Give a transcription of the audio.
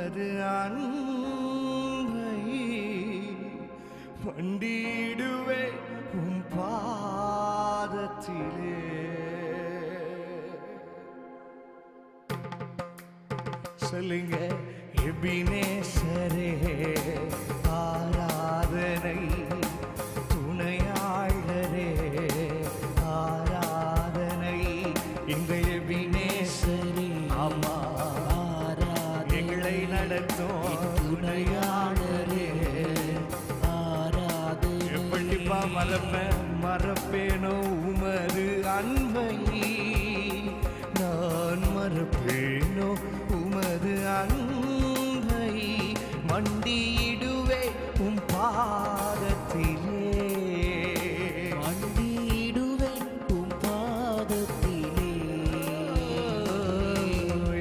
உமது அன்பை மண்டிடுவே உம் பாதத்திலே. சொல்லுங்க எபினேசரே ஆராதனை, துணையாளரே ஆராதனை. இந்த எபினேசரே ஆமா எங்களை நடத்தும் துணையாளரே ஆராதனை. எப்படிப்பா மறப்பேனோ உமது அன்பை, நான் மறப்பேனோ உமது அன்பை, மண்டியிடுவே உம்